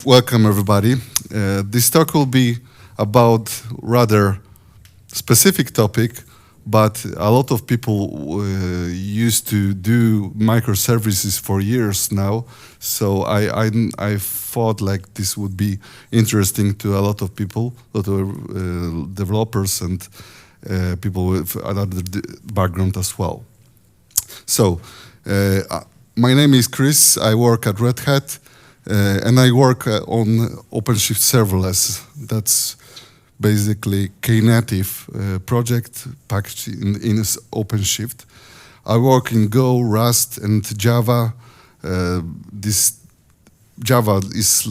Welcome, everybody. This talk will be about rather specific topic, but a lot of people used to do microservices for years now. So I thought like this would be interesting to a lot of people, a lot of developers and people with another background as well. So my name is Chris. I work at Red Hat. And I work on OpenShift serverless. That's basically Knative project packaged in OpenShift. I work in Go, Rust, and Java. This Java is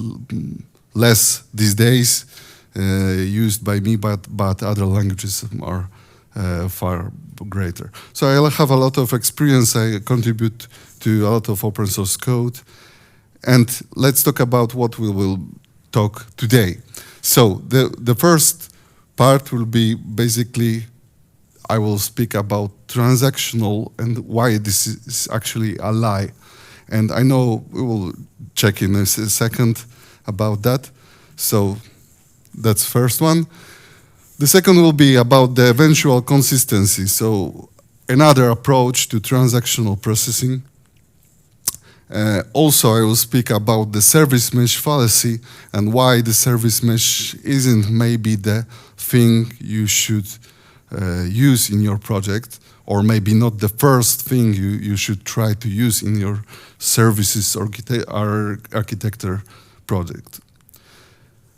less these days used by me, but other languages are far greater. So I have a lot of experience. I contribute to a lot of open source code. And let's talk about what we will talk today. So the first part will be basically, I will speak about transactional and why this is actually a lie. And I know we will check in a second about that. So that's first one. The second will be about the eventual consistency. So another approach to transactional processing. Also, I will speak about the service mesh fallacy and why the service mesh isn't maybe the thing you should use in your project, or maybe not the first thing you should try to use in your services architecture project.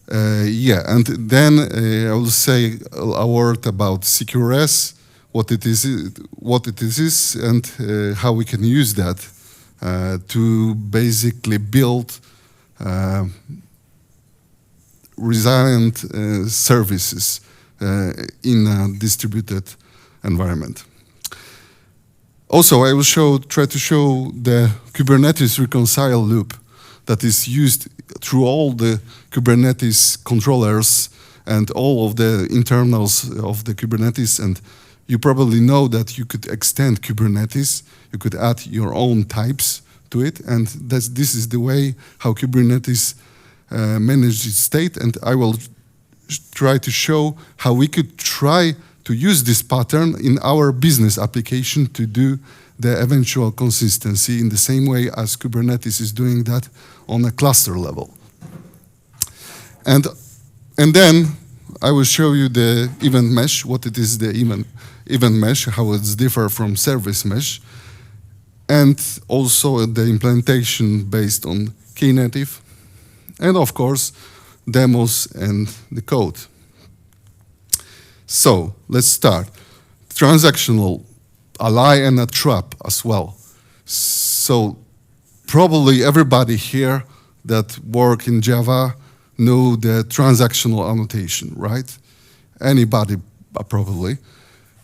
And then I will say a word about CQRS, what it is, and how we can use that. To basically build resilient services in a distributed environment. Also, I will try to show the Kubernetes reconcile loop that is used through all the Kubernetes controllers and all of the internals of the Kubernetes. And you probably know that you could extend Kubernetes. You could add your own types to it, and this is the way how Kubernetes manages its state. And I will try to show how we could try to use this pattern in our business application to do the eventual consistency in the same way as Kubernetes is doing that on a cluster level. And then I will show you the event mesh, what it is the event mesh, how it's different from service mesh, and also the implementation based on Knative, and of course, demos and the code. So let's start. Transactional, a lie and a trap as well. So probably everybody here that work in Java know the transactional annotation, right? Anybody probably.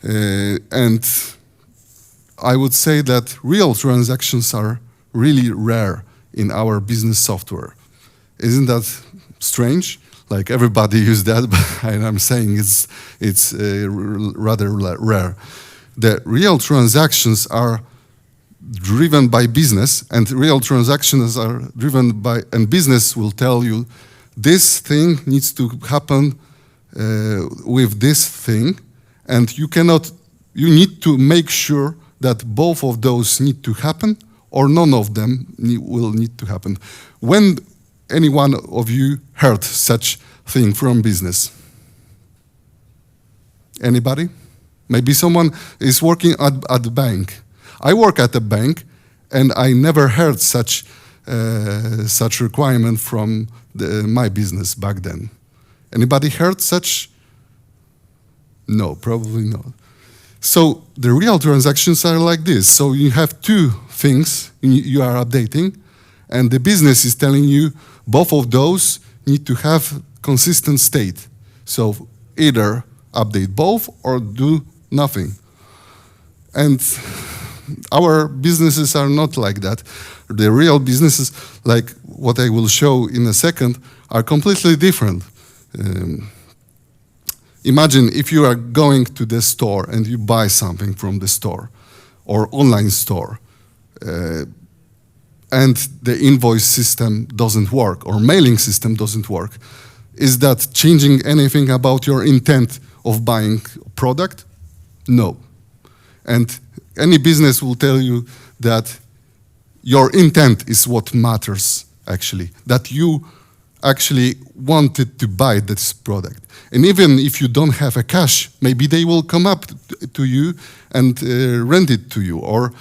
And I would say that real transactions are really rare in our business software. Isn't that strange? Like everybody uses that, but I'm saying it's rather rare. The real transactions are driven by business, and real transactions are driven by, and business will tell you this thing needs to happen with this thing, and you need to make sure that both of those need to happen, or none of them will need to happen. When any one of you heard such thing from business? Anybody? Maybe someone is working at the bank. I work at a bank, and I never heard such requirement from my business back then. Anybody heard such? No, probably not. So the real transactions are like this. So you have two things you are updating, and the business is telling you both of those need to have consistent state. So either update both or do nothing. And our businesses are not like that. The real businesses, like what I will show in a second, are completely different. Imagine if you are going to the store and you buy something from the store or online store. and the invoice system doesn't work, or mailing system doesn't work. Is that changing anything about your intent of buying a product? No. And any business will tell you that your intent is what matters, actually, that you actually wanted to buy this product. And even if you don't have a cash, maybe they will come up to you and rent it to you, or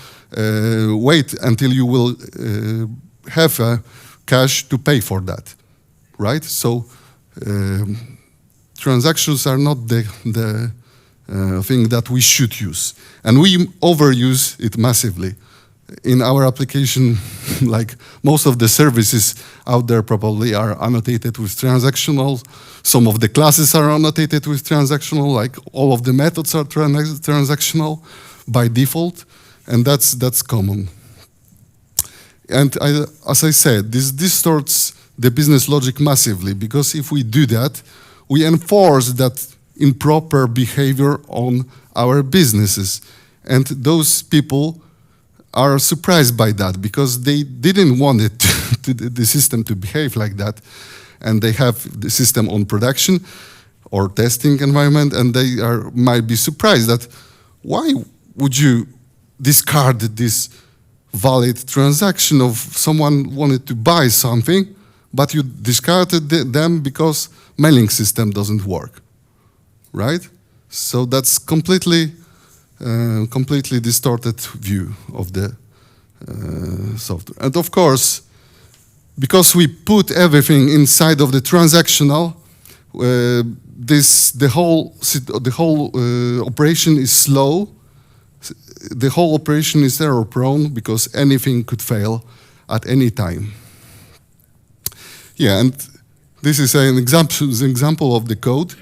wait until you will have cash to pay for that, right? So transactions are not the thing that we should use. And we overuse it massively. In our application, like most of the services out there probably are annotated with transactional. Some of the classes are annotated with transactional, like all of the methods are transactional by default, and that's common. And as I said, this distorts the business logic massively, because if we do that, we enforce that improper behavior on our businesses. And those people are surprised by that, because they didn't want it the system to behave like that. And they have the system on production or testing environment, and they might be surprised that why would you discard this valid transaction of someone wanted to buy something, but you discarded them because mailing system doesn't work, right? So that's completely distorted view of the software. And of course, because we put everything inside of the transactional, the whole operation is slow. The whole operation is error prone, because anything could fail at any time. Yeah, and this is an example of the code.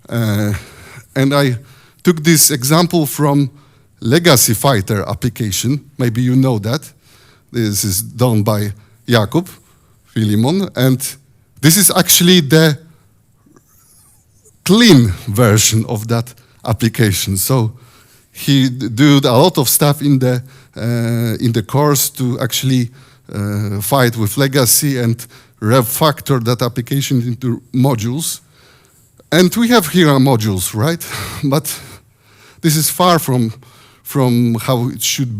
And I took this example from Legacy Fighter application. Maybe you know that. This is done by Jakub Filimon. And this is actually the clean version of that application. So he did a lot of stuff in the course to actually fight with legacy and refactor that application into modules. And we have here modules, right? But this is far from how it should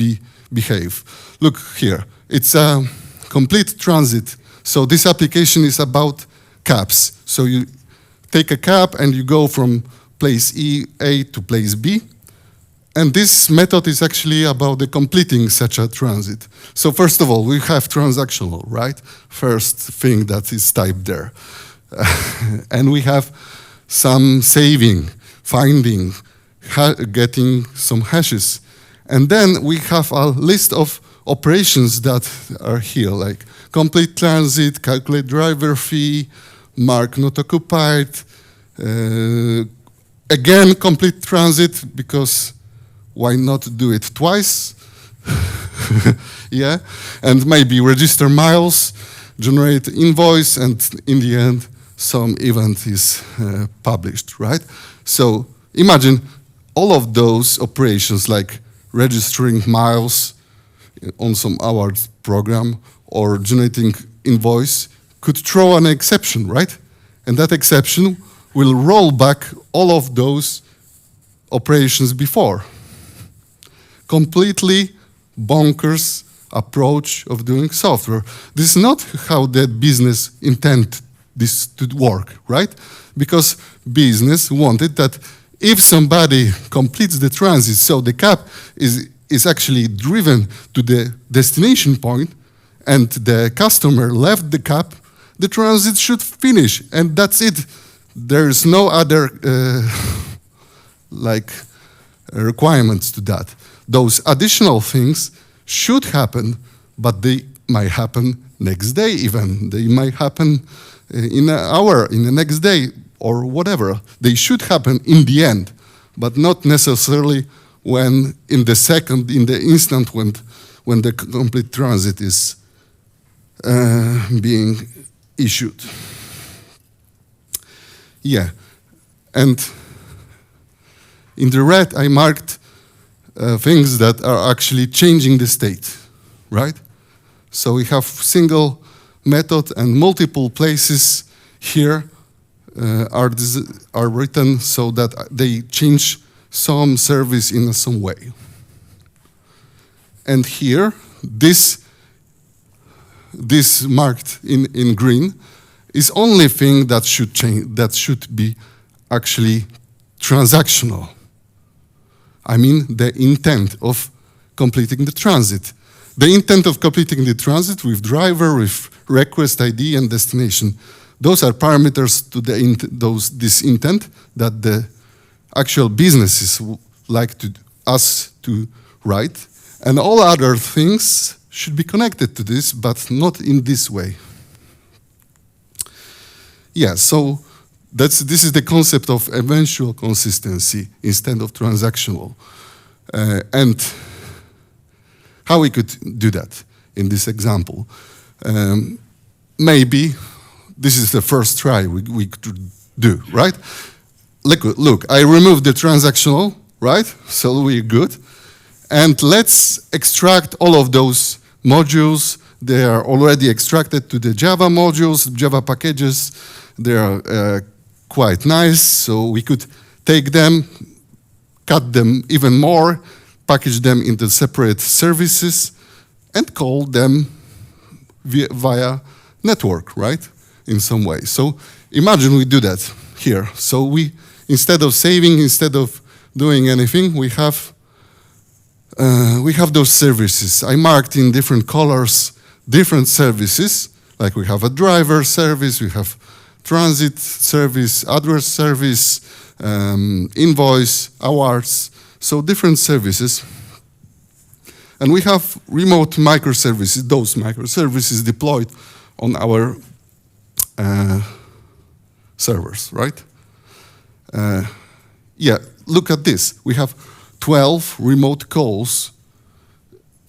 behave. Look here, it's a complete transit. So this application is about cabs. So you take a cab and you go from place A to place B. And this method is actually about the completing such a transit. So first of all, we have transactional, right? First thing that is typed there. And we have some saving, finding, getting some hashes. And then we have a list of operations that are here, like complete transit, calculate driver fee, mark not occupied, again complete transit, because why not do it twice? Yeah, and maybe register miles, generate invoice, and in the end, some event is published, right? So imagine all of those operations, like registering miles on some hours program or generating invoice, could throw an exception, right? And that exception will roll back all of those operations before. Completely bonkers approach of doing software. This is not how the business intended this to work, right? Because business wanted that if somebody completes the transit, so the cab is actually driven to the destination point and the customer left the cab, the transit should finish, and that's it. There is no other requirements to that. Those additional things should happen, but they might happen next day even. They might happen in an hour, in the next day, or whatever. They should happen in the end, but not necessarily when in the instant when the complete transit is being issued. Yeah, and in the red I marked things that are actually changing the state, right? So we have single method and multiple places here are written so that they change some service in some way. And here, this marked in green is only thing that should change, that should be actually transactional. I mean, the intent of completing the transit. The intent of completing the transit with driver, with request ID and destination. Those are parameters to this intent that the actual businesses like us to write. And all other things should be connected to this, but not in this way. Yeah, so this is the concept of eventual consistency instead of transactional. And how we could do that in this example. Maybe this is the first try we could do, right? Look, I removed the transactional, right? So we're good. And let's extract all of those modules. They are already extracted to the Java modules, Java packages. They are quite nice, so we could take them, cut them even more, package them into separate services, and call them via network, right? In some way. So imagine we do that here. So we, instead of saving, instead of doing anything, we have those services. I marked in different colors different services, like we have a driver service, we have transit service, address service, invoice, awards, so different services. And we have remote microservices, those microservices deployed on our servers, right? Yeah, look at this. We have 12 remote calls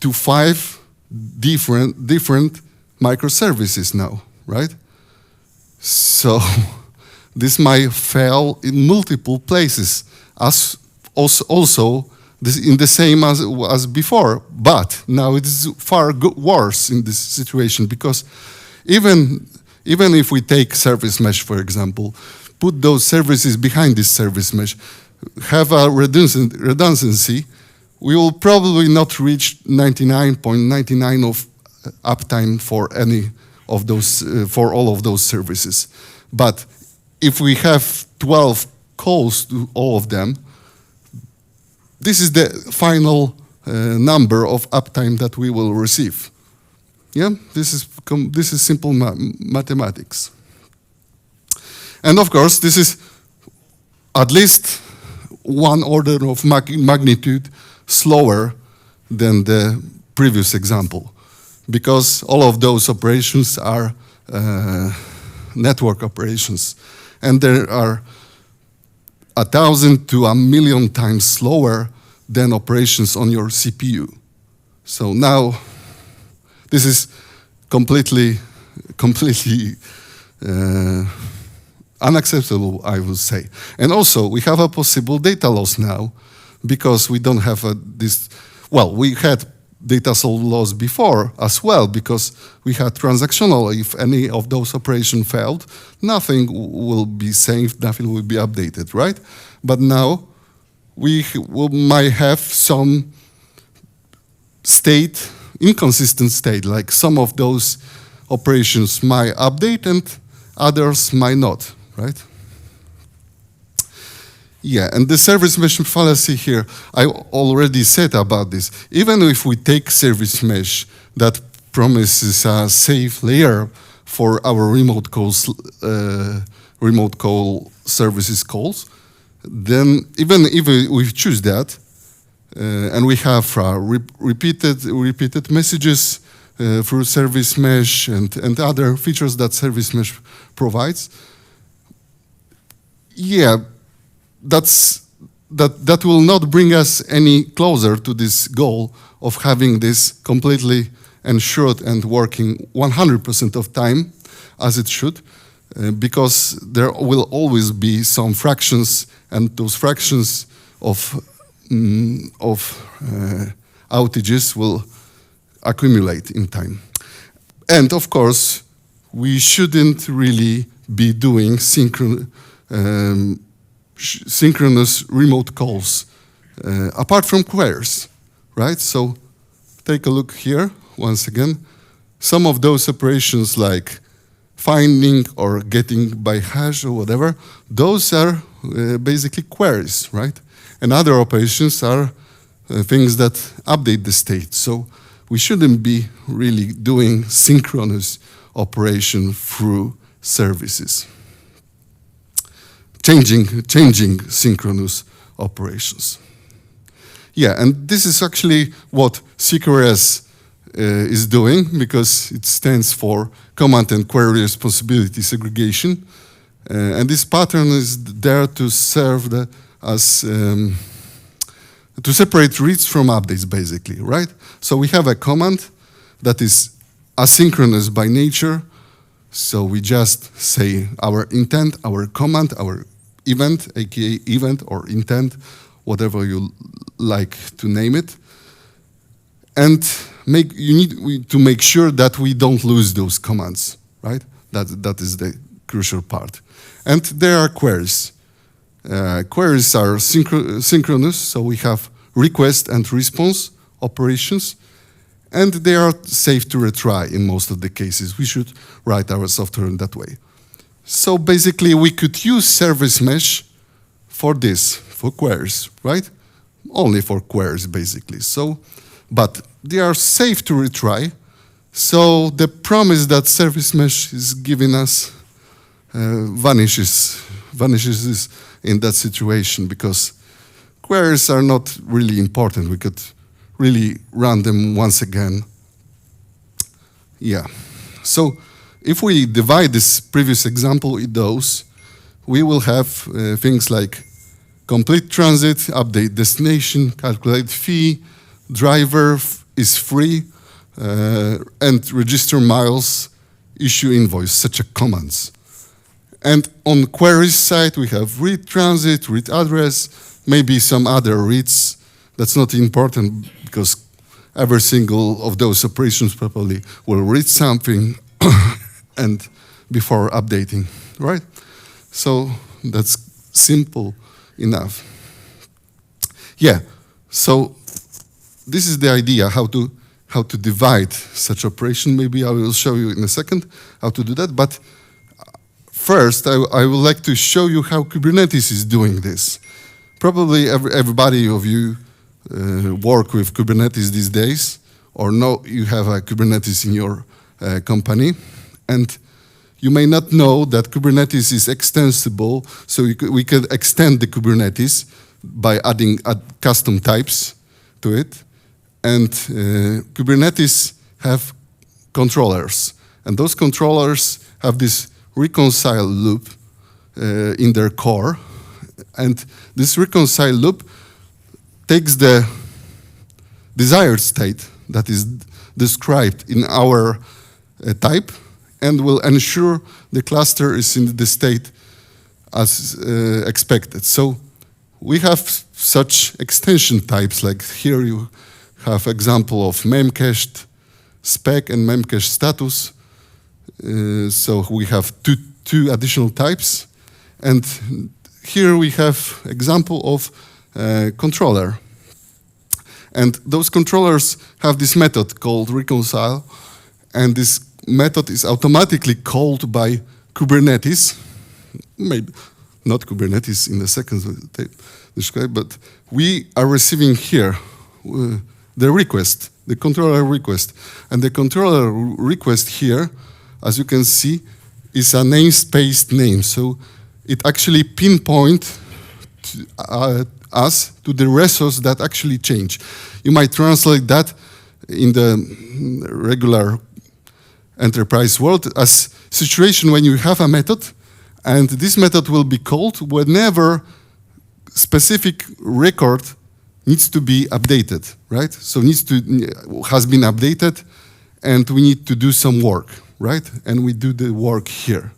to 5 different microservices now, right? So this might fail in multiple places, as also this in the same as before. But now it is far worse in this situation, because even if we take service mesh, for example, put those services behind this service mesh, have a redundancy, we will probably not reach 99.99 of uptime for any of those, for all of those services. But if we have 12 calls to all of them, this is the final number of uptime that we will receive. Yeah, this is simple mathematics. And of course, this is at least one order of magnitude slower than the previous example, because all of those operations are network operations, and there are 1,000 to 1,000,000 times slower than operations on your CPU. So now this is completely unacceptable, I would say. And also, we have a possible data loss now, because we don't have this. Well, we had data loss before as well, because we had transactional. If any of those operations failed, nothing will be saved, nothing will be updated, right? But now we might have some inconsistent state, like some of those operations might update and others might not, right? Yeah, and the service mesh fallacy here, I already said about this. Even if we take service mesh that promises a safe layer for our remote call services calls, then even if we choose that, and we have repeated messages through service mesh and other features that service mesh provides, yeah, that will not bring us any closer to this goal of having this completely ensured and working 100% of time as it should, because there will always be some fractions, and those fractions of outages will accumulate in time. And of course, we shouldn't really be doing synchronous remote calls apart from queries, right? So take a look here once again. Some of those operations like finding or getting by hash or whatever, those are basically queries, right? And other operations are things that update the state. So we shouldn't be really doing synchronous operation through services. Changing synchronous operations. Yeah, and this is actually what CQRS is doing, because it stands for Command and Query Responsibility Segregation. And this pattern is there to serve to separate reads from updates, basically, right? So we have a command that is asynchronous by nature. So we just say our intent, our command, our event, aka event or intent, whatever you like to name it. And you need to make sure that we don't lose those commands, right? That is the crucial part. And there are queries. Queries are synchronous, so we have request and response operations, and they are safe to retry in most of the cases. We should write our software in that way. So basically, we could use service mesh for this, for queries, right? Only for queries, basically. So, but they are safe to retry. So the promise that service mesh is giving us vanishes in that situation, because queries are not really important. We could really run them once again. Yeah. So if we divide this previous example in those, we will have things like complete transit, update destination, calculate fee, driver is free, and register miles, issue invoice, such a commands. And on queries side, we have read transit, read address, maybe some other reads. That's not important, because every single of those operations probably will read something and before updating, right? So that's simple enough. Yeah, so this is the idea, how to divide such operation. Maybe I will show you in a second how to do that, but first I would like to show you how Kubernetes is doing this. Probably everybody of you work with Kubernetes these days, or know you have a Kubernetes in your company, and you may not know that Kubernetes is extensible, so we can extend the Kubernetes by adding custom types to it. And Kubernetes have controllers, and those controllers have this reconcile loop in their core, and this reconcile loop takes the desired state that is described in our type and will ensure the cluster is in the state as expected. So we have such extension types, like here you have example of memcached spec and memcached status. So we have two additional types, and here we have example of controller. And those controllers have this method called reconcile, and this method is automatically called by Kubernetes. Maybe not Kubernetes in the second describe, but we are receiving here the request, the controller request. And the controller request here, as you can see, is a namespace name. So it actually pinpoints us to the resource that actually change. You might translate that in the regular enterprise world as situation when you have a method, and this method will be called whenever specific record needs to be updated, right? So has been updated, and we need to do some work, right? And we do the work here.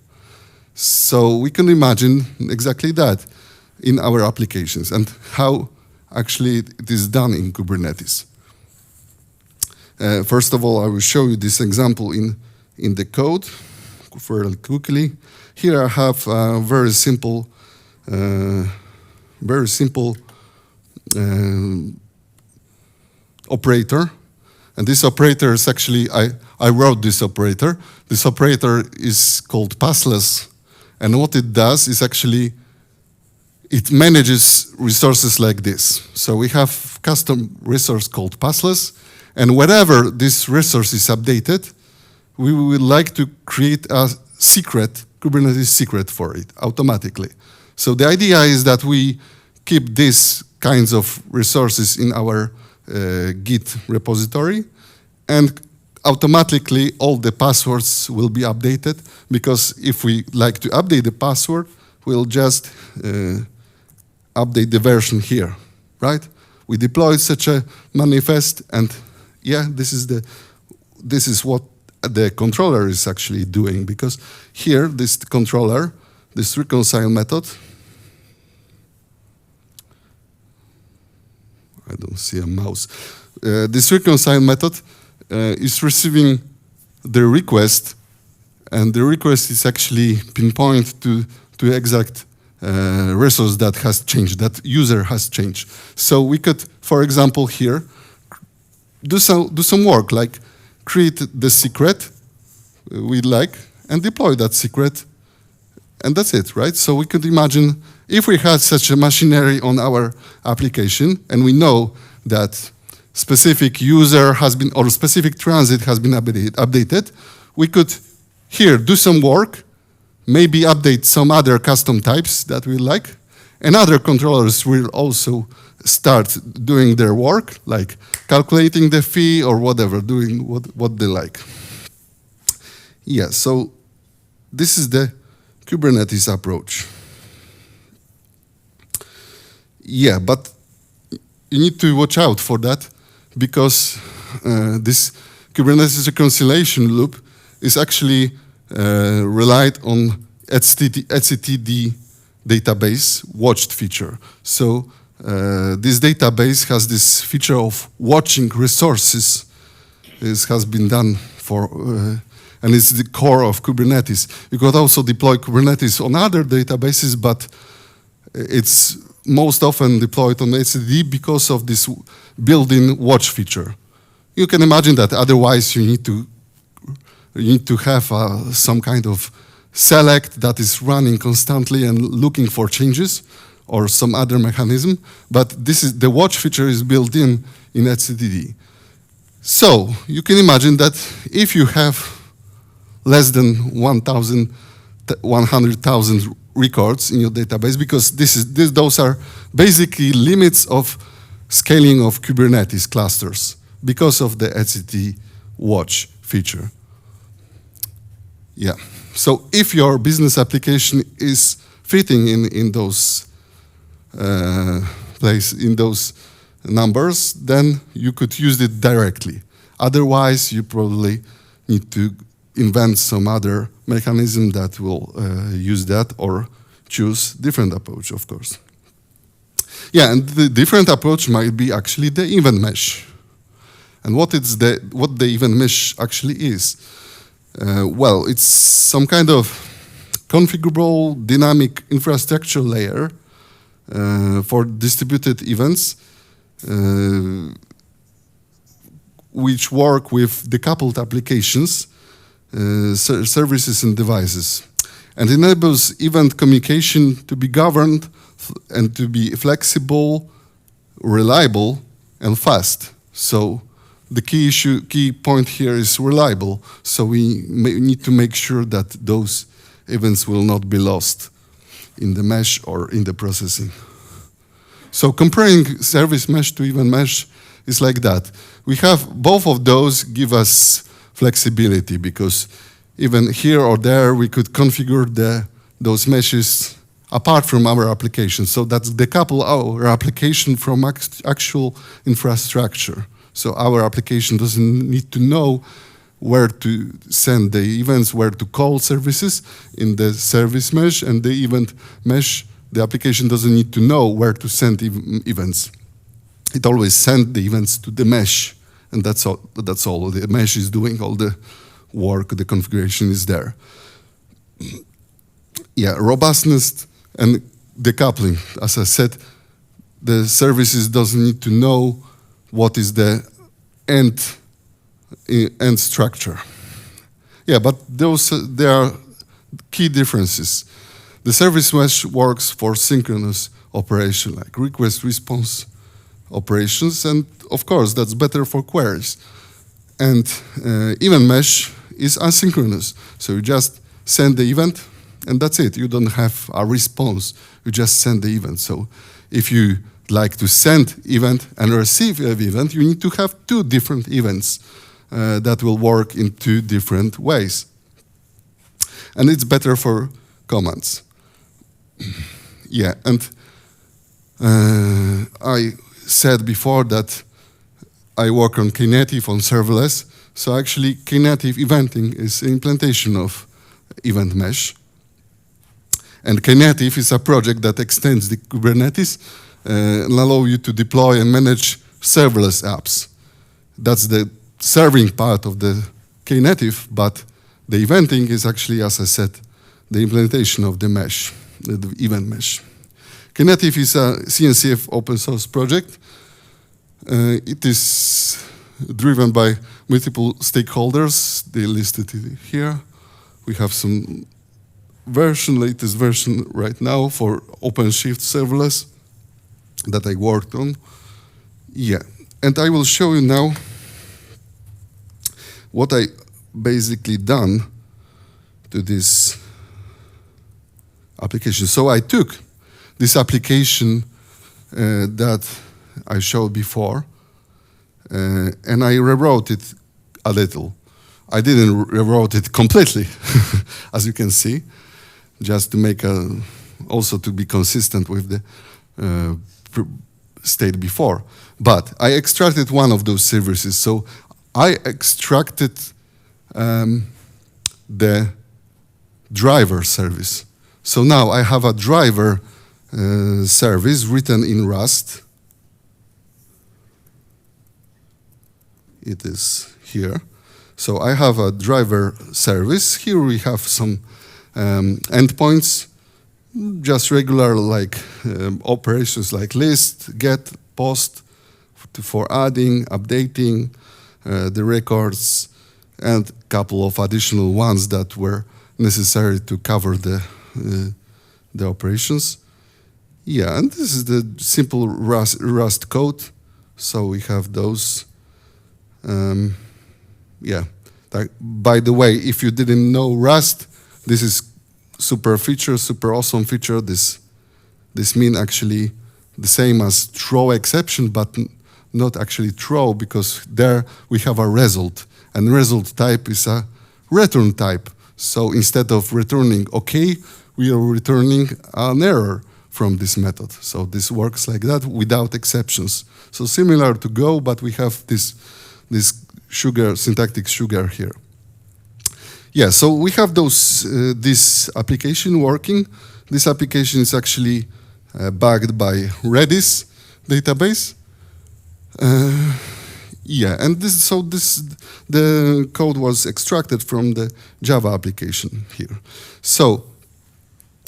So we can imagine exactly that in our applications and how actually it is done in Kubernetes. First of all, I will show you this example in in the code fairly quickly. Here I have a very simple operator. And this operator is actually, I wrote this operator. This operator is called passless. And what it does is actually, it manages resources like this. So we have custom resource called passless. And whenever this resource is updated, we would like to create a secret, Kubernetes secret for it automatically. So the idea is that we keep these kinds of resources in our Git repository, and automatically all the passwords will be updated, because if we like to update the password, we'll just update the version here, right? We deploy such a manifest, and yeah, this is what the controller is actually doing, because here this controller, this reconcile method, I don't see a mouse. This reconcile method is receiving the request, and the request is actually pinpoint to exact resource that has changed, that user has changed. So we could, for example, here do some work, like create the secret we'd like and deploy that secret, and that's it, right? So we could imagine if we had such a machinery on our application, and we know that specific user has been, or specific transit has been updated, we could here do some work, maybe update some other custom types that we like, and other controllers will also start doing their work, like calculating the fee or whatever, doing what they like. Yeah, so this is the Kubernetes approach. Yeah, but you need to watch out for that, because this Kubernetes reconciliation loop is actually relied on etcd database watched feature. So this database has this feature of watching resources. This has been done for, and it's the core of Kubernetes. You could also deploy Kubernetes on other databases, but it's most often deployed on etcd because of this built-in watch feature. You can imagine that otherwise you need to have some kind of select that is running constantly and looking for changes, or some other mechanism. But the watch feature is built in etcd. So you can imagine that if you have less than 100,000 records in your database, because those are basically limits of scaling of Kubernetes clusters because of the etcd watch feature. Yeah. So if your business application is fitting in those in those numbers, then you could use it directly. Otherwise, you probably need to invent some other mechanism that will use that, or choose different approach, of course. Yeah, and the different approach might be actually the event mesh. And what the event mesh actually is? Well, it's some kind of configurable dynamic infrastructure layer for distributed events, which work with decoupled applications, services and devices, and enables event communication to be governed and to be flexible, reliable, and fast. So the key point here is reliable. So we need to make sure that those events will not be lost in the mesh or in the processing. So comparing service mesh to event mesh is like that. We have both of those give us flexibility, because even here or there we could configure those meshes apart from our application. So that's decouple our application from actual infrastructure. So our application doesn't need to know where to send the events, where to call services in the service mesh, and the event mesh, the application doesn't need to know where to send events. It always sends the events to the mesh, and that's all. The mesh is doing all work, the configuration is there. Yeah, robustness and decoupling. As I said, the services doesn't need to know what is the end structure. Yeah, but there are key differences. The service mesh works for synchronous operation, like request-response operations, and of course, that's better for queries. And event mesh is asynchronous, so you just send the event, and that's it. You don't have a response, you just send the event. So if you like to send event and receive an event, you need to have two different events that will work in two different ways. And it's better for commands. Yeah, and I said before that I work on Knative on serverless. So actually Knative eventing is implementation of event mesh. And Knative is a project that extends the Kubernetes and allow you to deploy and manage serverless apps. That's the serving part of the Knative, but the eventing is actually, as I said, the implementation of the mesh, the event mesh. Knative is a CNCF open source project. It is driven by multiple stakeholders. They listed it here. We have some latest version right now for OpenShift serverless that I worked on. Yeah, and I will show you now what I basically done to this application. So I took this application that I showed before and I rewrote it a little. I didn't rewrote it completely, as you can see, just to make also to be consistent with the state before. But I extracted one of those services. So I extracted the driver service. So now I have a driver service written in Rust. It is here. So I have a driver service. Here we have some endpoints, just regular like operations like list, get, post, for adding, updating the records, and a couple of additional ones that were necessary to cover the operations. Yeah, and this is the simple Rust code. So we have those. Yeah. By the way, if you didn't know Rust, this is super feature, super awesome feature. This means actually the same as throw exception, but not actually throw, because there we have a result, and result type is a return type. So instead of returning OK, we are returning an error from this method. So this works like that without exceptions. So similar to Go, but we have this syntactic sugar here. Yeah, so we have this application working. This application is actually backed by Redis database. Yeah, and the code was extracted from the Java application here. So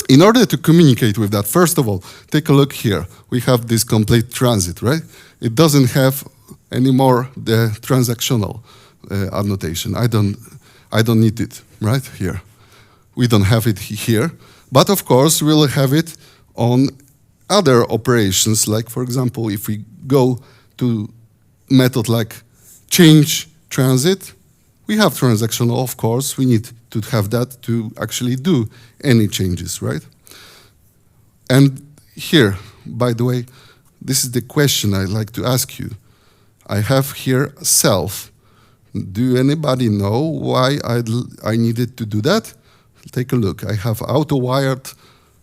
in order to communicate with that, first of all, take a look here. We have this complete transit, right? It doesn't have anymore the transactional annotation. I don't need it right here. We don't have it here, but of course we'll have it on other operations. Like for example, if we go to method like change transit, we have transactional. Of course, we need to have that to actually do any changes, right? And here, by the way, this is the question I'd like to ask you. I have here self. Do anybody know why I needed to do that? Take a look. I have auto-wired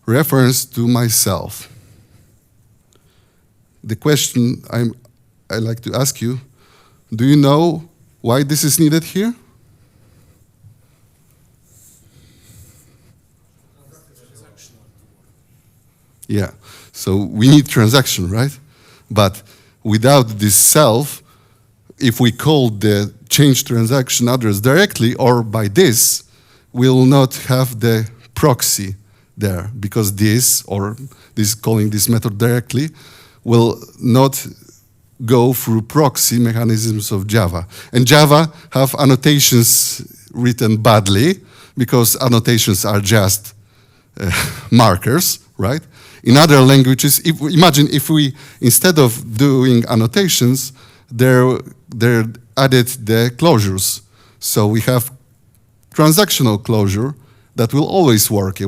reference to myself. The question I like to ask you, do you know why this is needed here? Yeah, so we need transaction, right? But without this self, if we call the change transaction address directly or by this, we will not have the proxy there, because this, or this calling this method directly, will not go through proxy mechanisms of Java. And Java have annotations written badly, because annotations are just markers, right? In other languages, imagine if we, instead of doing annotations, they're added the closures. So we have transactional closure that will always work. We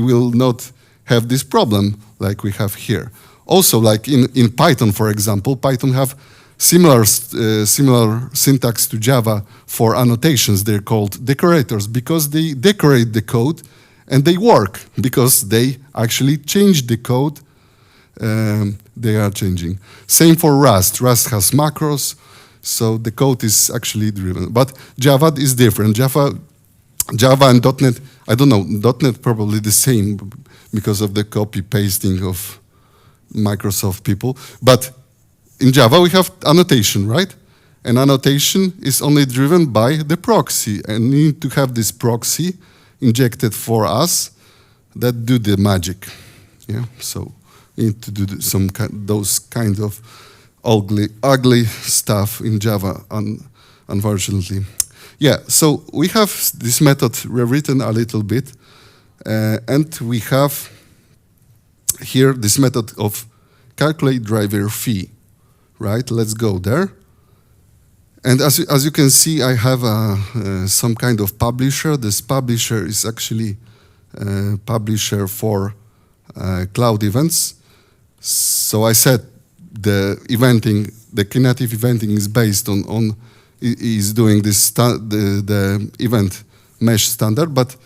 will not have this problem like we have here. Also, like in Python, for example, Python have similar syntax to Java for annotations. They're called decorators, because they decorate the code and they work because they actually change the code. They are changing. Same for Rust. Rust has macros, so the code is actually driven. But Java is different. Java and .NET, I don't know, .NET probably the same because of the copy pasting of Microsoft people. But in Java we have annotation, right? And annotation is only driven by the proxy, and we need to have this proxy injected for us that do the magic. Yeah, so we need to do those kind of ugly stuff in Java, unfortunately. Yeah, so we have this method rewritten a little bit, and we have here this method of calculate driver fee, right? Let's go there. And as you can see, I have some kind of publisher. This publisher is actually a publisher for cloud events. So I said the eventing, the Knative eventing is based on is doing this the event mesh standard, but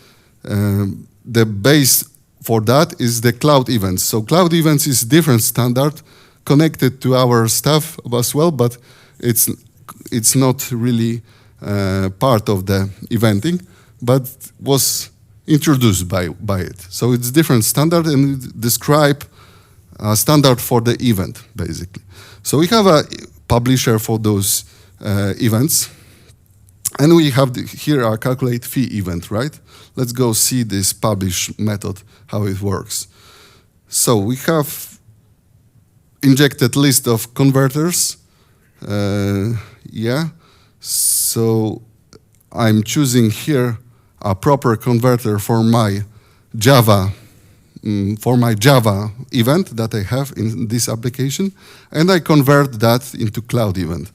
the base for that is the cloud events. So cloud events is different standard connected to our stuff as well, but it's not really part of the eventing, but was introduced by it. So it's different standard, and it describe a standard for the event, basically. So we have a publisher for those events, and we have here our calculate fee event, right? Let's go see this publish method, how it works. So we have injected list of converters. Yeah, so I'm choosing here a proper converter for my Java event that I have in this application, and I convert that into cloud event.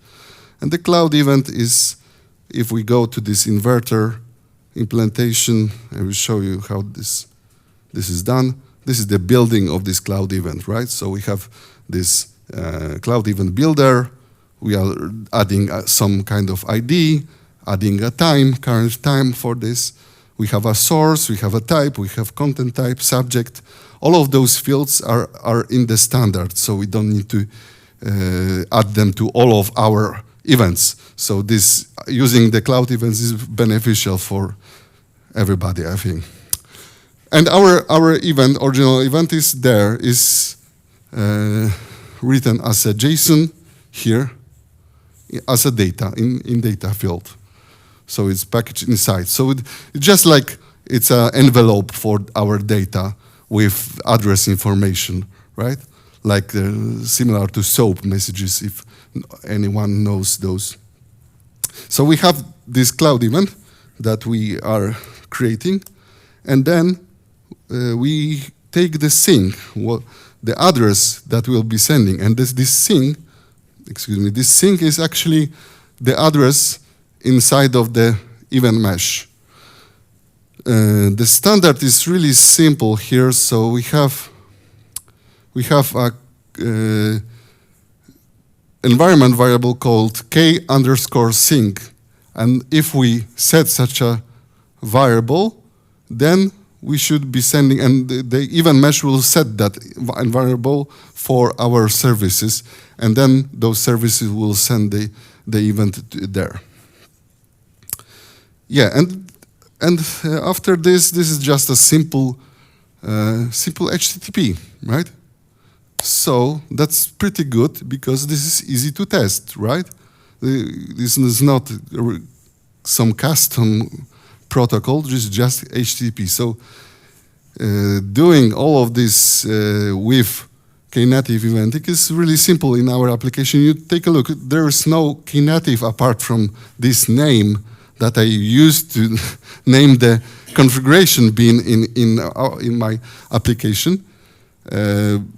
And the cloud event is, if we go to this inverter implementation, I will show you how this is done. This is the building of this cloud event, right? So we have this cloud event builder. We are adding some kind of ID, adding a time, current time for this. We have a source, we have a type, we have content type, subject. All of those fields are in the standard, so we don't need to add them to all of our events. So this, using the cloud events is beneficial for everybody, I think. And our event, original event is there, is written as a JSON here, as a data, in data field. So it's packaged inside. So it's just like it's an envelope for our data with address information, right? Like similar to SOAP messages, if anyone knows those. So we have this cloud event that we are creating, and then we take the sync, the address that we'll be sending, and this sync is actually the address inside of the event mesh. The standard is really simple here, so we have a environment variable called k_sync, and if we set such a variable, then we should be sending, and the event mesh will set that variable for our services, and then those services will send the event there. Yeah, and after this is just a simple HTTP, right? So that's pretty good because this is easy to test, right? This is not some custom protocol, this is just HTTP. So doing all of this with Knative eventing is really simple in our application. You take a look, there is no Knative apart from this name that I used to name the configuration bin in my application.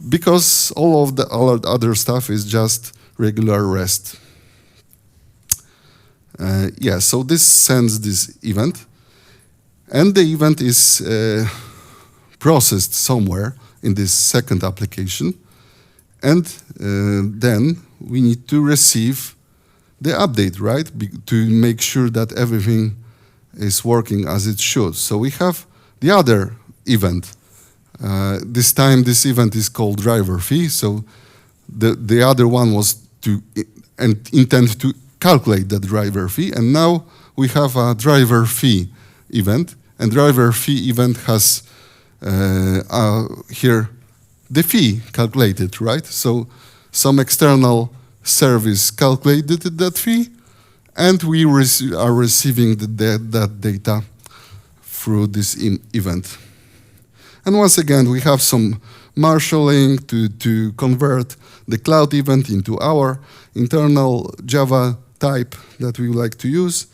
Because all of the other stuff is just regular REST. Yeah, so this sends this event, and the event is processed somewhere in this second application, and then we need to receive the update, right, to make sure that everything is working as it should. So we have the other event. This time, this event is called driver fee. So the other one was to intend to calculate the driver fee, and now we have a driver fee event. And driver fee event has here the fee calculated, right? So some external service calculated that fee, and we are receiving that data through this event. And once again, we have some marshalling to convert the cloud event into our internal Java type that we like to use.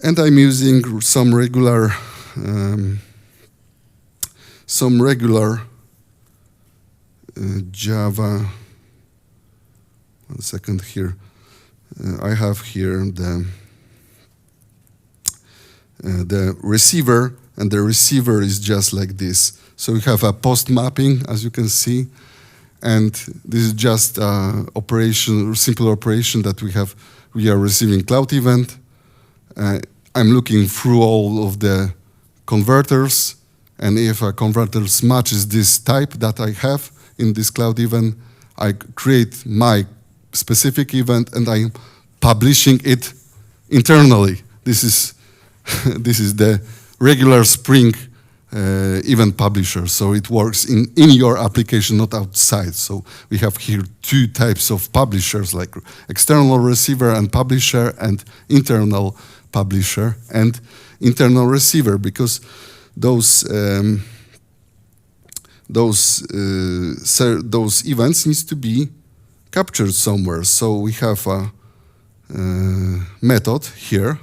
And I'm using some regular Java. One second here. I have here the receiver, and the receiver is just like this. So we have a post mapping, as you can see, and this is just operation, simple operation that we have. We are receiving cloud event. I'm looking through all of the converters, and if a converter matches this type that I have in this cloud event, I create my specific event and I'm publishing it internally. This is this is the regular Spring event publisher, so it works in your application, not outside. So we have here two types of publishers, like external receiver and publisher, and internal publisher and internal receiver, because those events needs to be captured somewhere. So we have a method here.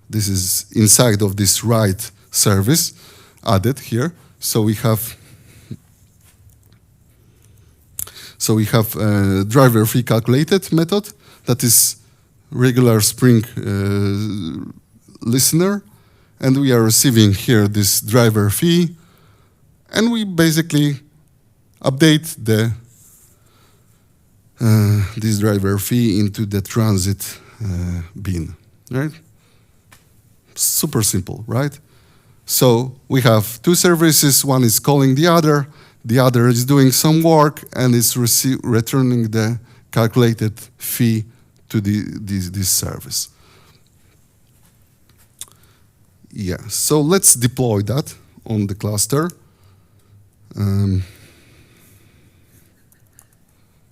This is inside of this write service added here. So we have driver fee calculated method that is regular Spring listener, and we are receiving here this driver fee, and we basically update the this driver fee into the transit bin, right? Super simple, right? So we have two services, one is calling the other is doing some work, and is returning the calculated fee to this service. Yeah, so let's deploy that on the cluster.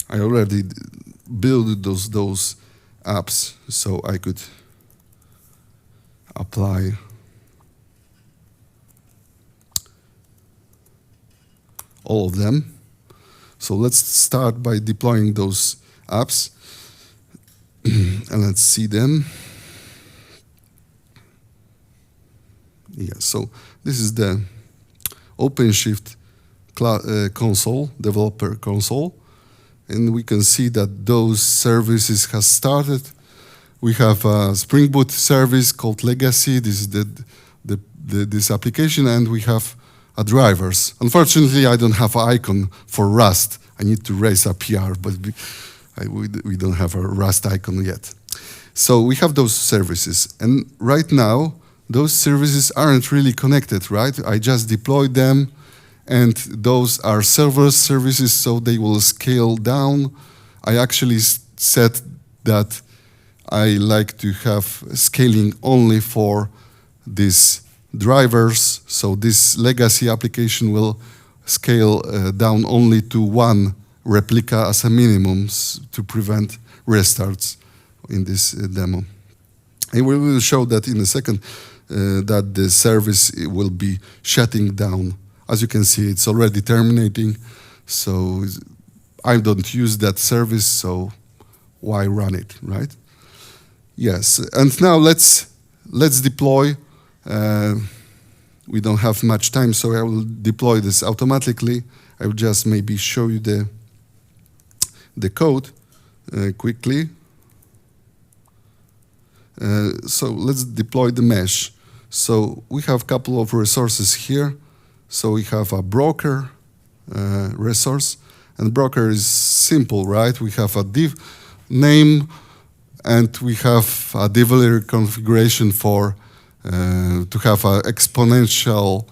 I already built those apps, so I could apply all of them. So let's start by deploying those apps and let's see them. Yeah, so this is the OpenShift console, developer console, and we can see that those services has started. We have a Spring Boot service called Legacy. This is this application, and we have drivers. Unfortunately, I don't have an icon for Rust. I need to raise a PR, but we don't have a Rust icon yet. So we have those services, and right now those services aren't really connected, right? I just deployed them, and those are server services, so they will scale down. I actually said that I like to have scaling only for these drivers, so this legacy application will scale down only to one replica as a minimum to prevent restarts in this demo. And we will show that in a second that the service will be shutting down. As you can see, it's already terminating. So I don't use that service, so why run it, right? Yes, and now let's deploy. We don't have much time, so I will deploy this automatically. I will just maybe show you the code quickly. So let's deploy the mesh. So we have a couple of resources here. So we have a broker resource, and broker is simple, right? We have a div name, and we have a delivery configuration for to have an exponential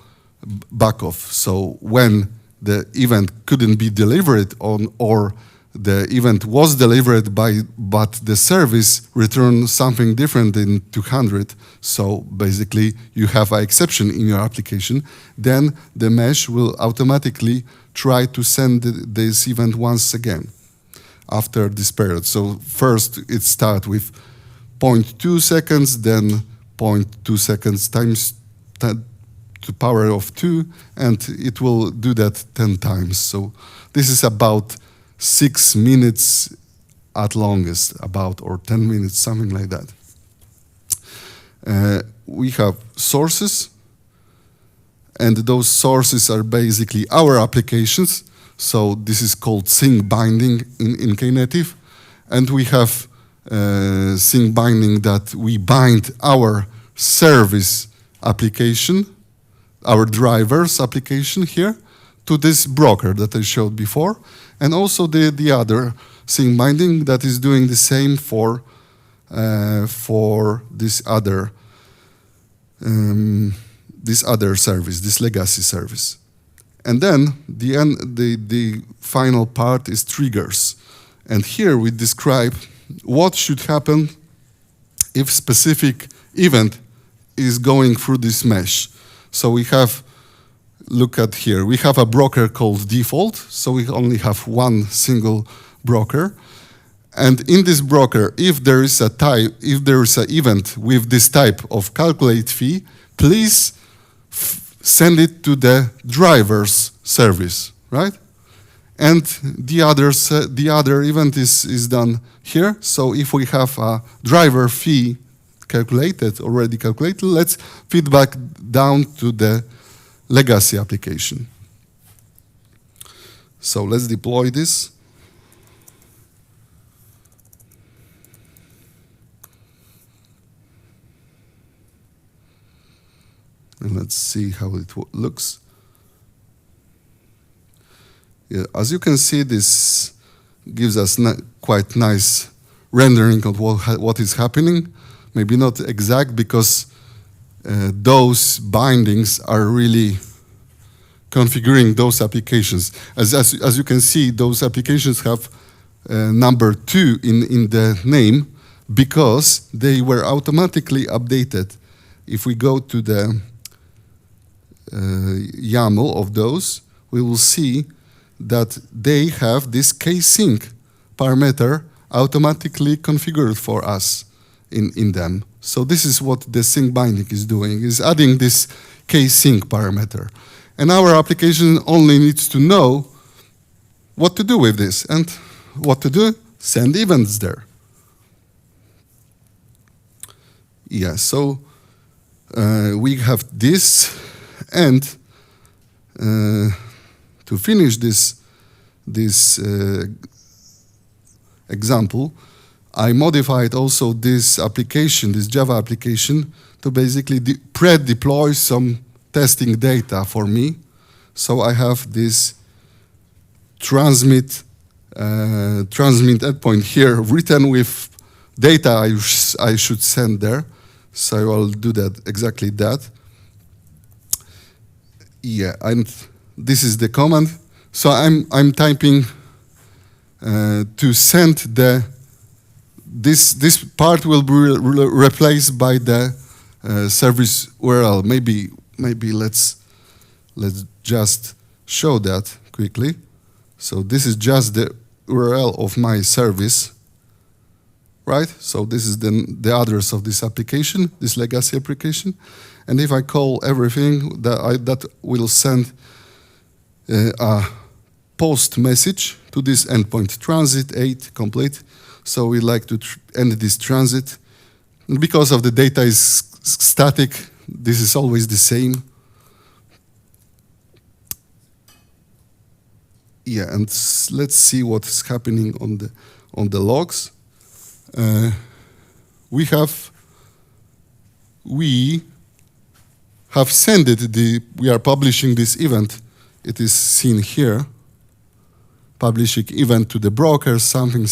backoff. So when the event couldn't be delivered on, or the event was delivered but the service returned something different in 200, so basically you have an exception in your application, then the mesh will automatically try to send this event once again after this period. So first it starts with 0.2 seconds, then 0.2 seconds times 10 to power of 2, and it will do that 10 times. So this is about 6 minutes at longest, about, or 10 minutes, something like that. We have sources, and those sources are basically our applications. So this is called sync binding in Knative. And we have sync binding that we bind our service application, our drivers application here, to this broker that I showed before, and also the other sync binding that is doing the same for this other service, this legacy service. And then the final part is triggers, and here we describe what should happen if specific event is going through this mesh. So we have, look at here, we have a broker called default, so we only have one single broker. And in this broker, if there is an event with this type of calculate fee, please send it to the driver's service, right? And the other event is done here. So if we have a driver fee already calculated, let's feedback down to the legacy application. So let's deploy this. And let's see how it looks. Yeah, as you can see, this gives us quite nice rendering of what is happening. Maybe not exact, because those bindings are really configuring those applications. As you can see, those applications have number 2 in the name because they were automatically updated. If we go to the YAML of those, we will see that they have this k-sync parameter automatically configured for us in them. So this is what the sync binding is doing, is adding this k-sync parameter. And our application only needs to know what to do with this. And what to do? Send events there. Yeah, so we have this, and to finish this example, I modified also this application, this Java application, to basically pre-deploy some testing data for me. So I have this transmit endpoint here written with data I should send there. So I'll do that, exactly that. Yeah, and this is the command. So I'm typing to send this part will be replaced by the service URL. Maybe let's just show that quickly. So this is just the URL of my service, right? So this is the address of this application, this legacy application. And if I call everything, that will send a post message to this endpoint, transit 8 complete. So we like to end this transit. And because of the data is static, this is always the same. Yeah, and let's see what's happening on the logs. We have sent it. We are publishing this event. It is seen here. Publishing event to the broker, something.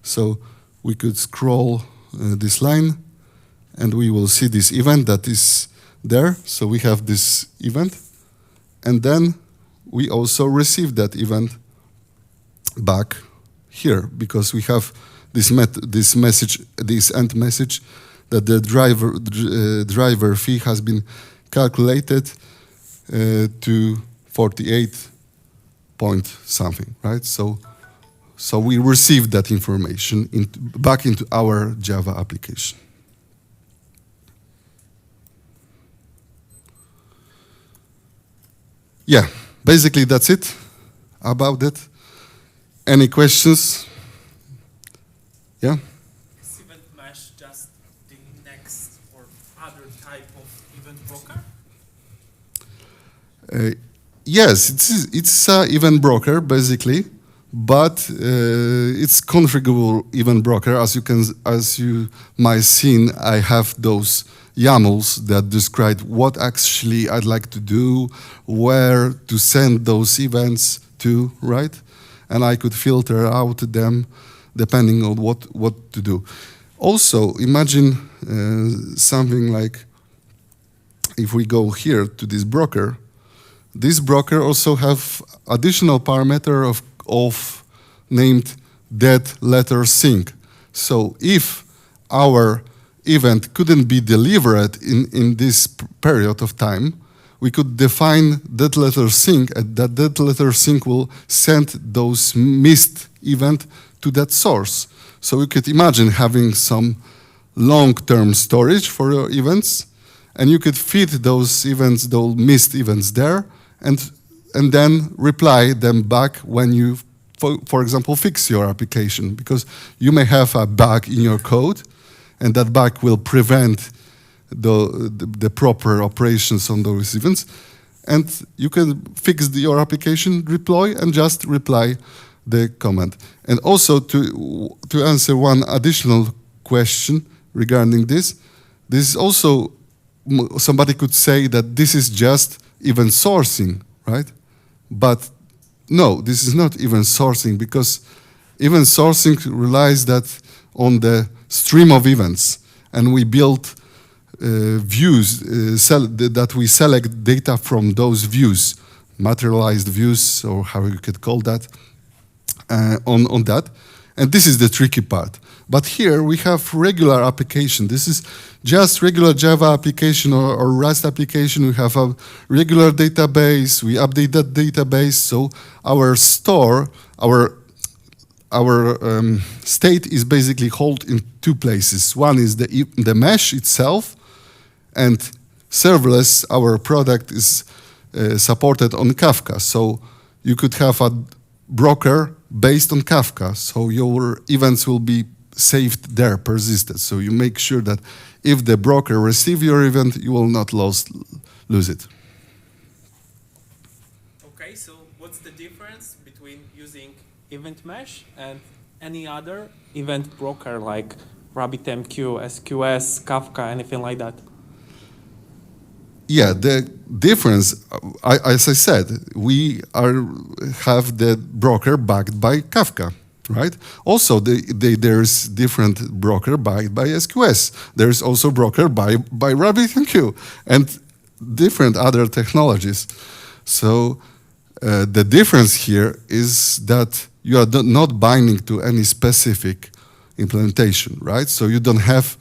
So we could scroll this line, and we will see this event that is there. So we have this event, and then we also receive that event back here because we have this message, this end message that the driver fee has been calculated to 48 point something, right? So we receive that information back into our Java application. Yeah. Basically, that's it about it. Any questions? Yeah? Is event mesh just the next or other type of event broker? Yes, it's an event broker basically, but it's configurable event broker. As you might seen, I have those YAMLs that describe what actually I'd like to do, where to send those events to, right? And I could filter out them depending on what to do. Also, imagine something like if we go here to this broker also have additional parameter of named dead letter sync. So if our event couldn't be delivered in this period of time, we could define that letter sync, and that letter sync will send those missed event to that source. So you could imagine having some long-term storage for your events, and you could feed those events, those missed events there, and then reply them back when you, for example, fix your application, because you may have a bug in your code, and that bug will prevent the proper operations on those events. And you can fix your application, deploy, and just reply the comment. And also to answer one additional question regarding this is also, somebody could say that this is just event sourcing, right? But no, this is not event sourcing, because event sourcing relies on the stream of events, and we build views that we select data from those views, materialized views, or how you could call that, on that. And this is the tricky part. But here we have regular application. This is just regular Java application or Rust application. We have a regular database. We update that database. So our store, our state is basically held in two places. One is the mesh itself, and serverless, our product is supported on Kafka. So you could have a broker based on Kafka. So your events will be saved there, persisted. So you make sure that if the broker receives your event, you will not lose it. Okay, so what's the difference between using event mesh and any other event broker like RabbitMQ, SQS, Kafka, anything like that? Yeah, the difference, as I said, we have the broker backed by Kafka, right? Also, there's different broker backed by SQS. There's also broker by RabbitMQ and different other technologies. So the difference here is that you are not binding to any specific implementation, right? So you don't have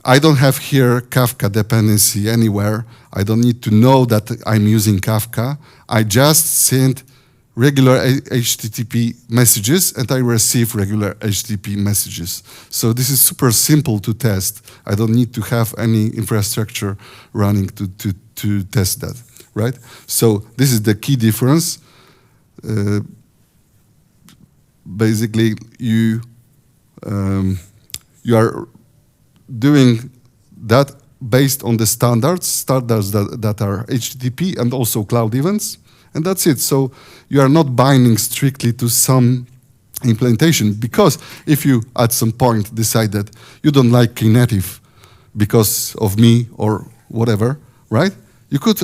I don't have here Kafka dependency anywhere. I don't need to know that I'm using Kafka. I just send regular HTTP messages and I receive regular HTTP messages. So this is super simple to test. I don't need to have any infrastructure running to test that, right? So this is the key difference. Basically, you are doing that based on the standards that are HTTP and also cloud events, and that's it. So you are not binding strictly to some implementation, because if you at some point decide that you don't like Knative because of me or whatever, right? You could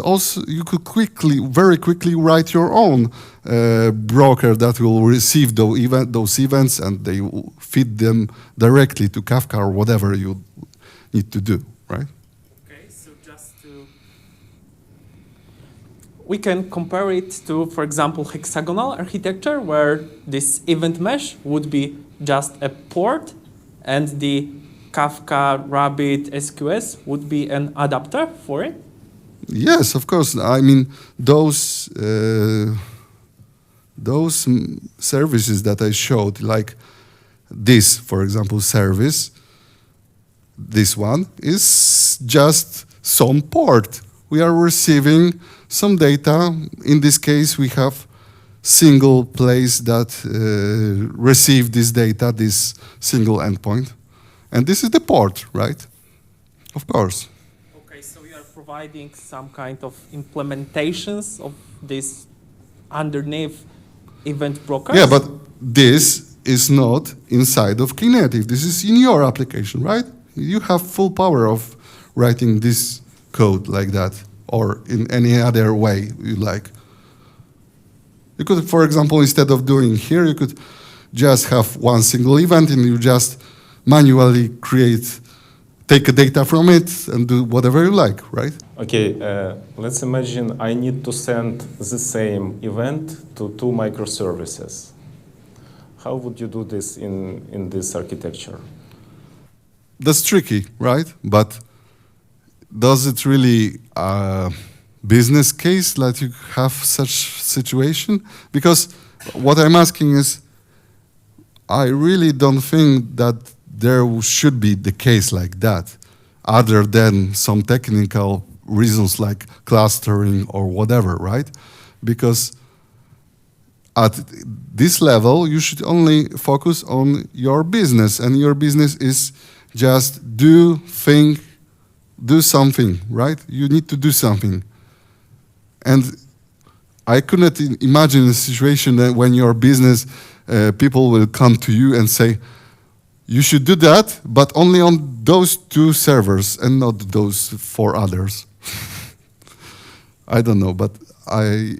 very quickly write your own broker that will receive those events, and they will feed them directly to Kafka or whatever you need to do, right? Okay, so we can compare it to, for example, hexagonal architecture, where this event mesh would be just a port, and the Kafka, Rabbit, SQS would be an adapter for it. Yes, of course. I mean, those services that I showed, like this, for example, service, this one is just some port. We are receiving some data. In this case, we have single place that receive this data, this single endpoint. And this is the port, right? Of course. Providing some kind of implementations of this underneath event brokers? Yeah, but this is not inside of Knative. This is in your application, right? You have full power of writing this code like that, or in any other way you like. You could, for example, instead of doing here, you could just have one single event and you just manually take a data from it and do whatever you like, right? Okay, let's imagine I need to send the same event to two microservices. How would you do this in this architecture? That's tricky, right? But does it really business case that you have such situation? Because what I'm asking is, I really don't think that there should be the case like that, other than some technical reasons like clustering or whatever, right? Because at this level, you should only focus on your business, and your business is just do something, right? You need to do something. And I couldn't imagine a situation that when your business, people will come to you and say, you should do that, but only on those two servers and not those 4 others. I don't know, but I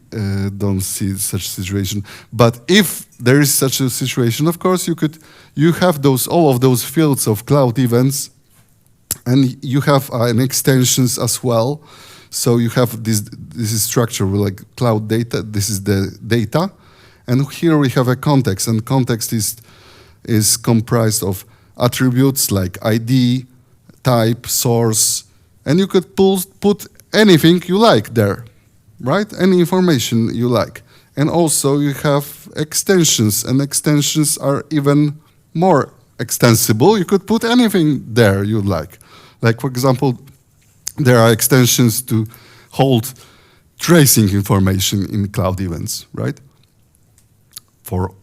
don't see such situation. But if there is such a situation, of course, you have all of those fields of cloud events, and you have an extensions as well. So you have this is structure like cloud data. This is the data, and here we have a context, and context is comprised of attributes like ID, type, source, and you could put anything you like there, right? Any information you like. And also you have extensions, and extensions are even more extensible. You could put anything there you like. Like, for example, there are extensions to hold tracing information in cloud events, right? For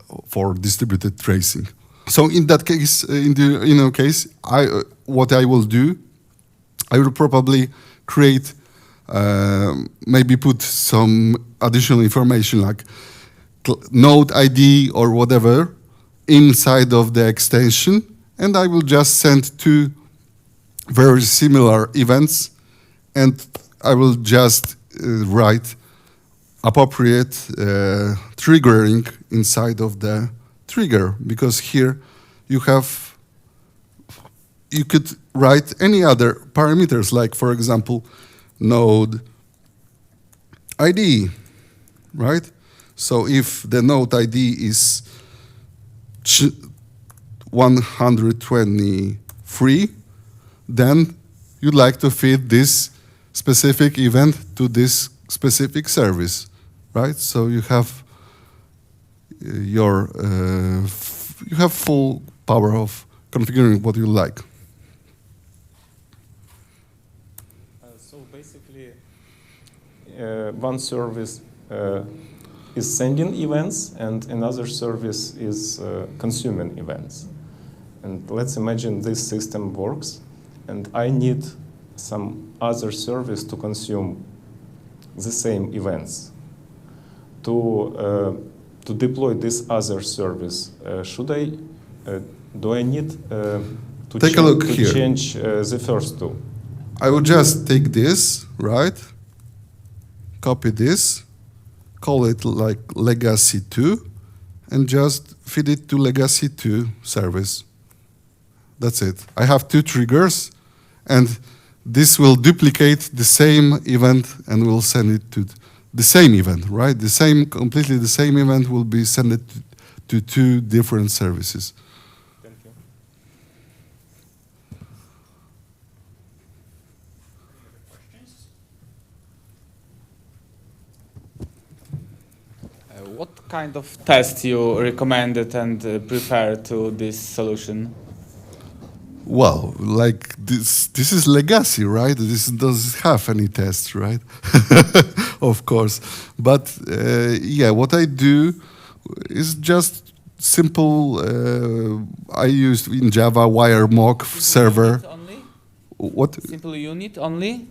distributed tracing. So in that case, what I will do, I will probably create, maybe put some additional information like node ID or whatever inside of the extension, and I will just send 2 very similar events, and I will just write appropriate triggering inside of the trigger, because here you could write any other parameters, like, for example, node ID, right? So if the node ID is 123, then you'd like to feed this specific event to this specific service, right? So you have you have full power of configuring what you like. So basically, one service is sending events and another service is consuming events. And let's imagine this system works and I need some other service to consume the same events. To deploy this other service, do I need to change the first two? I would just take this, right? Copy this, call it like legacy 2, and just feed it to legacy 2 service. That's it. I have 2 triggers, and this will duplicate the same event and will send it to the same event, right? Completely the same event will be sent to 2 different services. Thank you. What kind of test you recommended and prefer to this solution? Well, like this is legacy, right? This doesn't have any tests, right? Of course. But yeah, what I do is just simple. I used in Java wire mock server. Unit only? What? Simple unit only?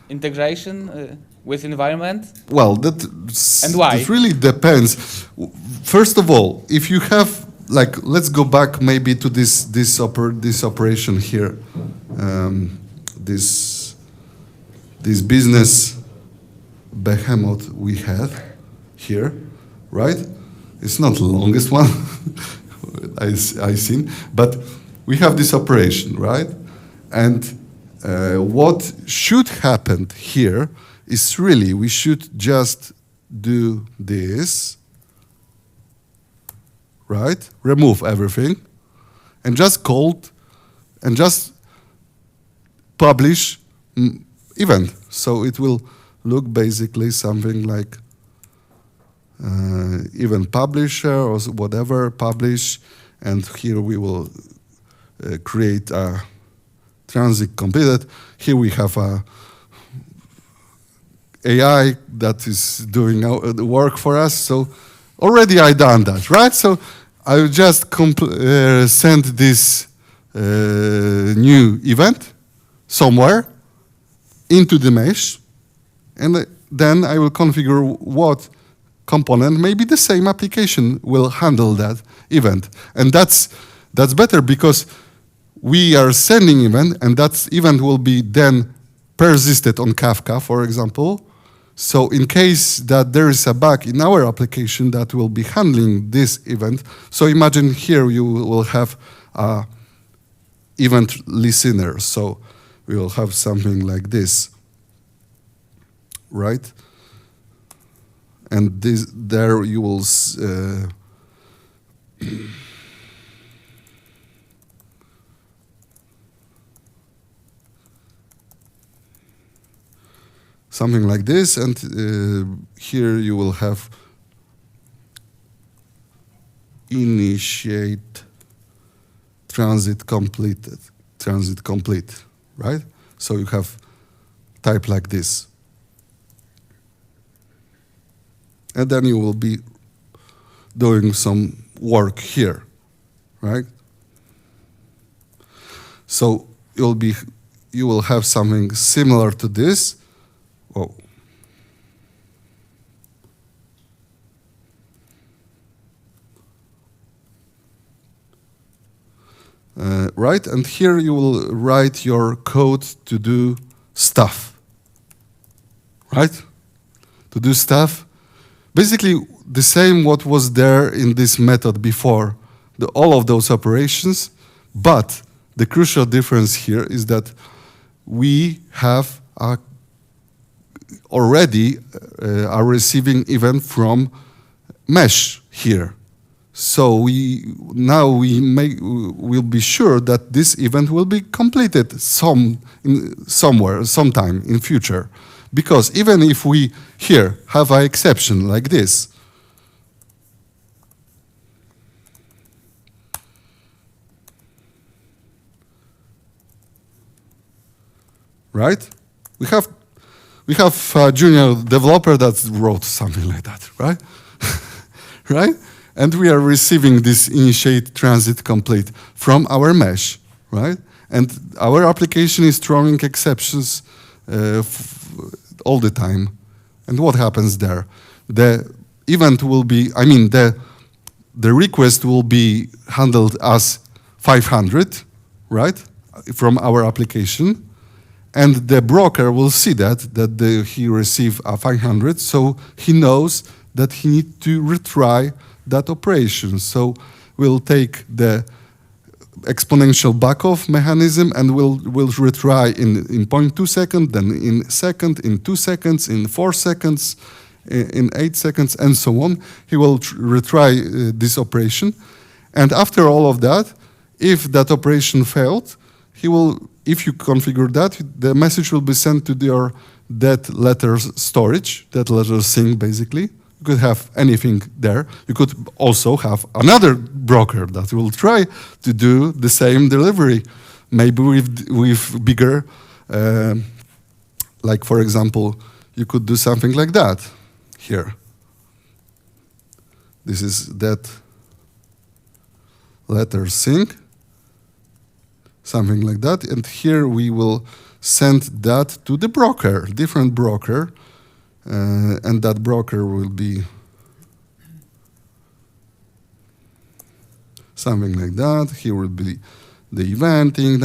Integration with environment? Well, And why? That really depends. First of all, if you have, like, let's go back maybe to this operation here, this business behemoth we had here, right? It's not the longest one I've seen, but we have this operation, right? And what should happen here is really we should just do this, right? Remove everything, and just publish event. So it will look basically something like event publisher or whatever, publish, and here we will create a transit completed. Here we have a AI that is doing the work for us. So already I done that, right? So I will just send this new event somewhere into the mesh, and then I will configure what component, maybe the same application will handle that event. And that's better because we are sending event, and that event will be then persisted on Kafka, for example. So in case that there is a bug in our application that will be handling this event, so imagine here you will have a event listener. So we will have something like this, right? And there you will something like this, and here you will have initiate transit complete, right? So you have type like this. And then you will be doing some work here, right? So you will have something similar to this. Oh. Right, and here you will write your code to do stuff, right? To do stuff. Basically, the same what was there in this method before, all of those operations, but the crucial difference here is that we have already are receiving event from mesh here. So we'll be sure that this event will be completed somewhere, sometime in future. Because even if we here have an exception like this, right? We have a junior developer that wrote something like that, right? Right? And we are receiving this initiate transit complete from our mesh, right? And our application is throwing exceptions all the time. And what happens there? The event will be, the request will be handled as 500, right? From our application. And the broker will see that he received a 500, so he knows that he needs to retry that operation. So we'll take the exponential backoff mechanism and we'll retry in 0.2 seconds, then in second, in 2 seconds, in 4 seconds, in 8 seconds, and so on. He will retry this operation. And after all of that, if that operation failed, he will, if you configure that, the message will be sent to your dead letters storage, dead letters sync basically. You could have anything there. You could also have another broker that will try to do the same delivery, maybe with bigger, like for example, you could do something like that here. This is that letter sync, something like that. And here we will send that to the broker, different broker. And that broker will be something like that. Here will be the eventing,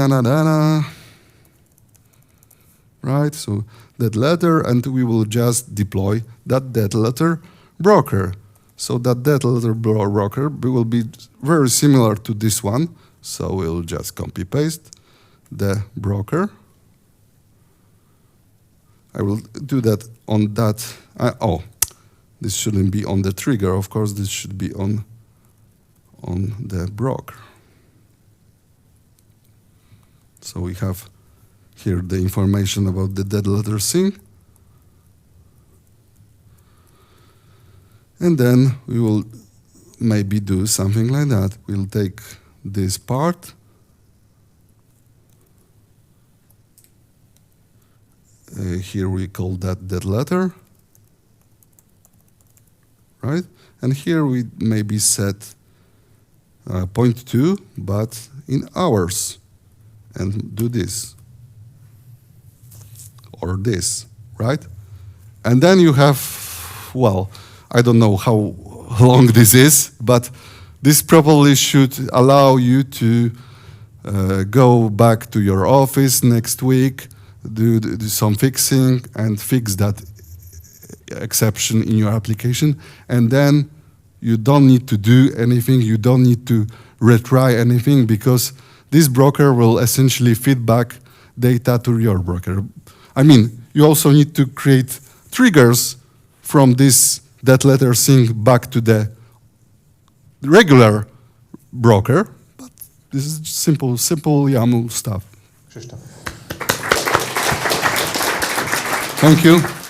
right? So that letter, and we will just deploy that dead letter broker. So that dead letter broker will be very similar to this one. So we'll just copy paste the broker. I will do that on that. This shouldn't be on the trigger. Of course, this should be on the broker. So we have here the information about the dead letter sync. And then we will maybe do something like that. We'll take this part. Here we call that dead letter, right? And here we maybe set 0.2, but in hours, and do this, or this, right? And then you have, well, I don't know how long this is, but this probably should allow you to go back to your office next week, do some fixing and fix that exception in your application, and then you don't need to do anything, you don't need to retry anything, because this broker will essentially feed back data to your broker. You also need to create triggers from this dead letter sync back to the regular broker, but this is simple YAML stuff. Krzysztof. Thank you.